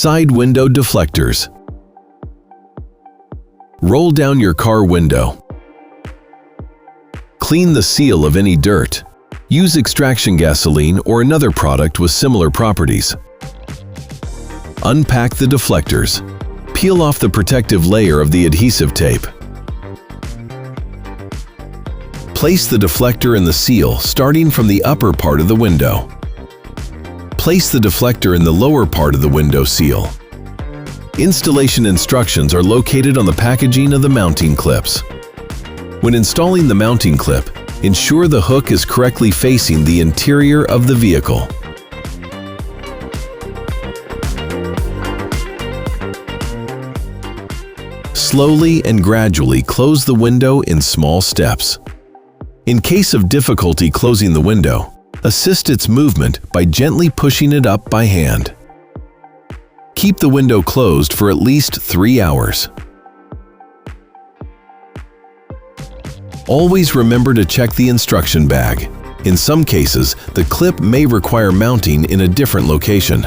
Side window deflectors. Roll down your car window. Clean the seal of any dirt. Use extraction gasoline or another product with similar properties. Unpack the deflectors. Peel off the protective layer of the adhesive tape. Place the deflector in the seal starting from the upper part of the window. Place the deflector in the lower part of the window seal. Installation instructions are located on the packaging of the mounting clips. When installing the mounting clip, ensure the hook is correctly facing the interior of the vehicle. Slowly and gradually close the window in small steps. In case of difficulty closing the window, assist its movement by gently pushing it up by hand. Keep the window closed for at least 3 hours. Always remember to check the instruction bag. In some cases, the clip may require mounting in a different location.